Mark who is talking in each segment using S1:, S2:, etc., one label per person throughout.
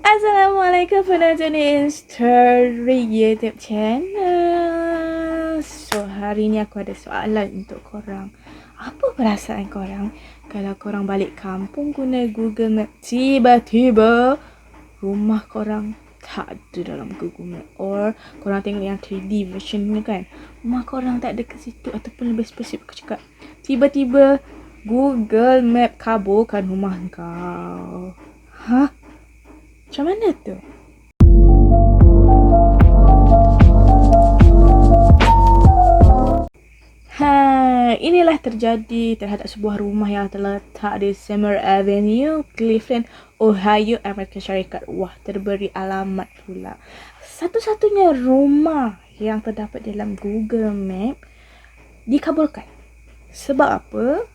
S1: Assalamualaikum penonton Story YouTube channel. So hari ni aku ada soalan untuk korang. Apa perasaan korang kalau korang balik kampung guna Google Map, tiba-tiba rumah korang tak ada dalam Google Map, or korang tengok yang 3D version ni kan, rumah korang tak ada kat situ, ataupun lebih spesifik aku cakap, tiba-tiba Google Map kaburkan rumah kau. Hah? Macam mana tu? Inilah terjadi terhadap sebuah rumah yang terletak di Summer Avenue, Cleveland, Ohio, Amerika Syarikat. Wah, terberi alamat pula. Satu-satunya rumah yang terdapat dalam Google Map dikaburkan. Sebab apa?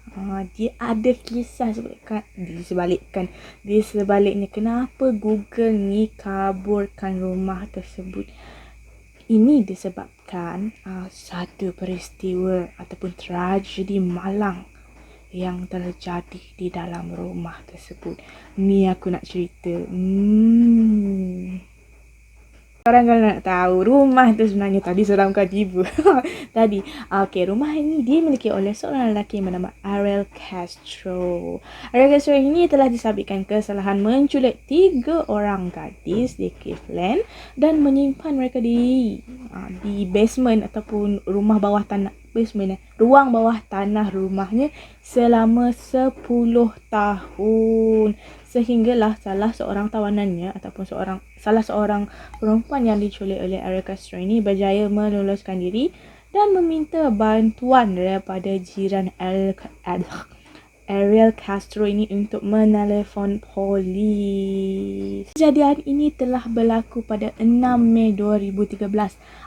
S1: Dia ada kisah di sebaliknya kenapa Google ni kaburkan rumah tersebut. Ini disebabkan satu peristiwa ataupun tragedi malang yang terjadi di dalam rumah tersebut. Ni aku nak cerita. Korang kalau nak tahu, rumah tu sebenarnya tadi seramkan tiba. Tadi, rumah ini dimiliki oleh seorang lelaki bernama Ariel Castro. Ariel Castro ini telah disabitkan kesalahan menculik 3 orang gadis di Cleveland dan menyimpan mereka di basement ataupun rumah bawah tanah, ruang bawah tanah rumahnya selama 10 tahun. Sehinggalah salah seorang tawanannya ataupun salah seorang perempuan yang diculik oleh Ariel Castro ini berjaya meloloskan diri dan meminta bantuan daripada jiran Ariel Castro ini untuk menelefon polis. Kejadian ini telah berlaku pada 6 Mei 2013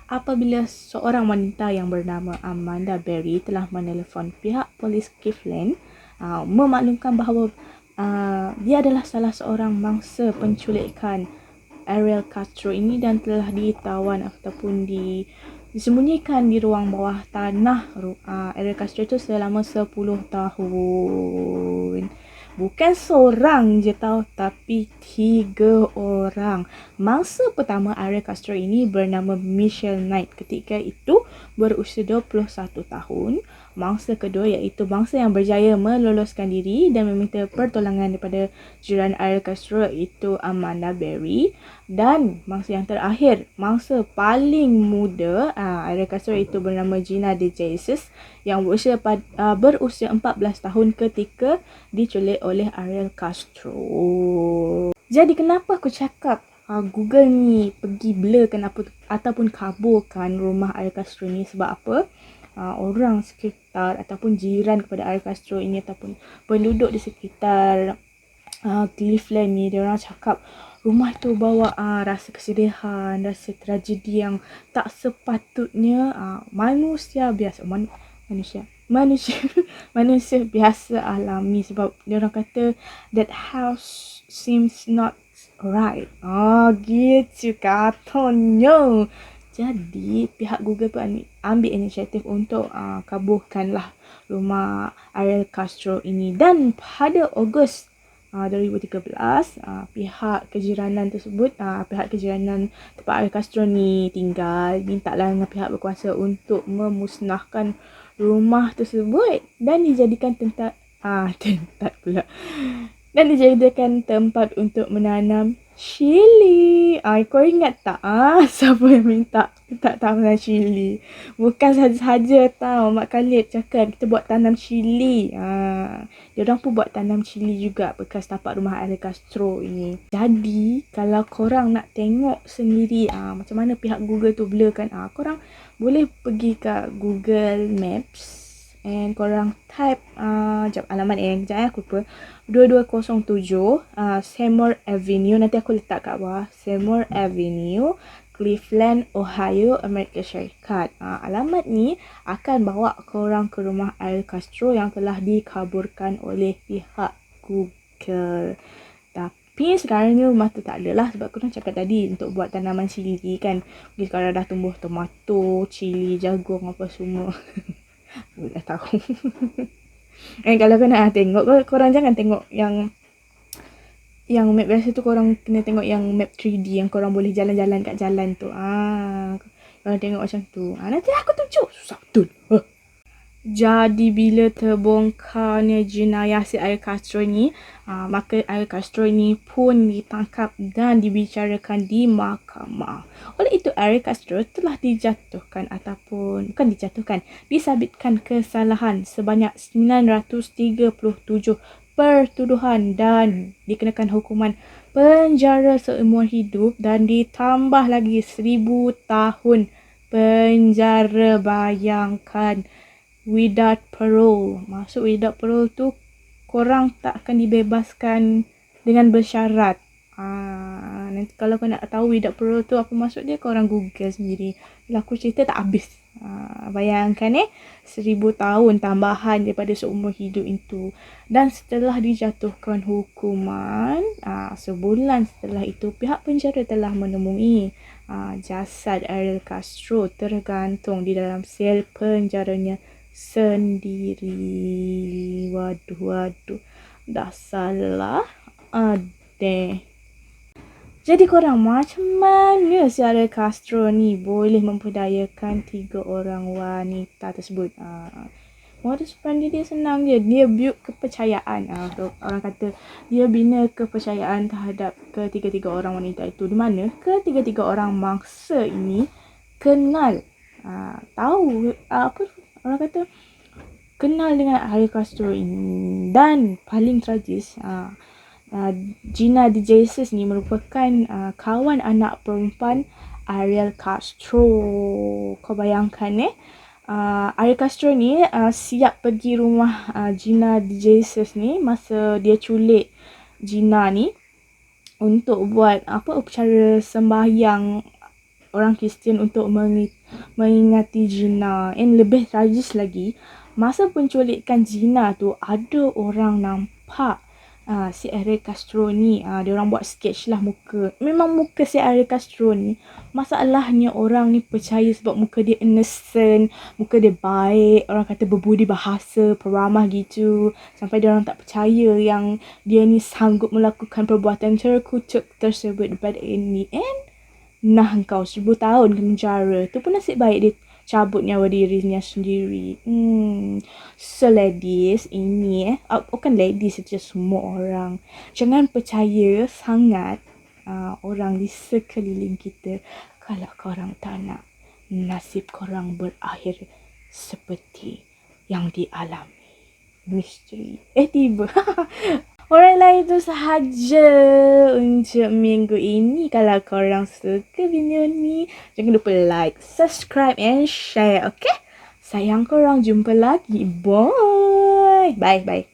S1: apabila seorang wanita yang bernama Amanda Berry telah menelefon pihak polis Cleveland memaklumkan bahawa dia adalah salah seorang mangsa penculikan Ariel Castro ini dan telah ditawan ataupun disembunyikan di ruang bawah tanah Ariel Castro itu selama 10 tahun. Bukan seorang je tau, tapi 3 orang. Mangsa pertama Ariel Castro ini bernama Michelle Knight, ketika itu berusia 21 tahun. Mangsa kedua iaitu mangsa yang berjaya meloloskan diri dan meminta pertolongan daripada jiran Ariel Castro iaitu Amanda Berry. Dan mangsa yang terakhir, mangsa paling muda Ariel Castro itu bernama Gina DeJesus yang berusia 14 tahun ketika diculik oleh Ariel Castro. Jadi kenapa aku cakap Google ni pergi blurkan ataupun kaburkan rumah Ariel Castro ni? Sebab apa? Orang sekitar ataupun jiran kepada Ariel Castro ini ataupun penduduk di sekitar Cleveland ni, dia orang cakap rumah tu bawa rasa kesedihan, rasa tragedi yang tak sepatutnya manusia biasa manusia biasa alami. Sebab dia orang kata that house seems not right. Gitu katanya. Jadi pihak Google pun ambil inisiatif untuk kaburkanlah rumah Ariel Castro ini. Dan pada Ogos 2013, pihak kejiranan tersebut, pihak kejiranan tempat Ariel Castro ni tinggal, mintalah dengan pihak berkuasa untuk memusnahkan rumah tersebut dan dijadikan tempat untuk menanam chili. Kau ingat tak siapa yang minta tanam chili? Bukan saja-saja tau, Mak Khalid cakap kita buat tanam chili. Diorang pun buat tanam chili juga bekas tapak rumah Ariel Castro ini. Jadi kalau korang nak tengok sendiri macam mana pihak Google tu blurkan, korang boleh pergi ke Google Maps and korang type alamat aku lupa, 2207 Seymour Avenue. Nanti aku letak kat bawah, Seymour Avenue, Cleveland, Ohio, Amerika Syarikat. Alamat ni akan bawa korang ke rumah Ariel Castro yang telah dikaburkan oleh pihak Google. Tapi sekarang ni rumah tu tak ada lah, sebab korang cakap tadi untuk buat tanaman cili kan. Mungkin sekarang dah tumbuh tomato, cili, jagung apa semua. Aku dah tahu. Kalau kau nak tengok, korang jangan tengok yang Yang map biasa tu korang kena tengok yang map 3D yang korang boleh jalan-jalan kat jalan tu. Korang tengok macam tu. Nanti aku tunjuk. Susah betul. Jadi bila terbongkarnya jenayah si Ariel Castro ni, maka Ariel Castro ni pun ditangkap dan dibicarakan di mahkamah. Oleh itu Ariel Castro telah dijatuhkan ataupun bukan dijatuhkan, disabitkan kesalahan sebanyak 937 pertuduhan dan dikenakan hukuman penjara seumur hidup dan ditambah lagi 1000 tahun penjara. Bayangkan, without parole. Maksud without parole tu korang tak akan dibebaskan dengan bersyarat. Nanti kalau kau nak tahu without parole tu apa maksud dia, korang google sendiri. Bila aku cerita tak habis. Bayangkan 1000 tahun tambahan daripada seumur hidup itu. Dan setelah dijatuhkan hukuman, sebulan setelah itu pihak penjara telah menemui jasad Ariel Castro tergantung di dalam sel penjaranya sendiri. Waduh, dah salah ada. Jadi korang, macam mana si Ariel Castro ni boleh memperdayakan 3 orang wanita tersebut? Modus operandi dia senang je. Dia build kepercayaan. Orang kata dia bina kepercayaan terhadap ketiga-tiga orang wanita itu. Di mana ketiga-tiga orang mangsa ini kenal, tahu apa orang kata, kenal dengan Ariel Castro ini. Dan paling tragis, Gina De Jesus ni merupakan kawan anak perempuan Ariel Castro. Kau bayangkan Ariel Castro ni siap pergi rumah Gina De Jesus ni masa dia culik Gina ni untuk buat upacara sembahyang orang Kristian untuk mengingati Gina. And lebih tragis lagi, masa penculikan Gina tu ada orang nampak si Ariel Castro ni, dia orang buat sketch lah muka. Memang muka si Ariel Castro ni, masalahnya orang ni percaya sebab muka dia innocent, muka dia baik, orang kata berbudi bahasa, peramah gitu. Sampai dia orang tak percaya yang dia ni sanggup melakukan perbuatan terkutuk tersebut pada ini. And kau 1000 tahun ke penjara. Tu pun nasib baik dia cabut nyawa dirinya sendiri. So ladies, ini bukan ladies saja, semua orang, jangan percaya sangat orang di sekeliling kita kalau korang tak nak nasib korang berakhir seperti yang dialami misteri. Tiba orang lain tu sahaja untuk minggu ini. Kalau korang suka video ni, jangan lupa like, subscribe and share. Okay? Sayang korang, jumpa lagi. Bye. Bye.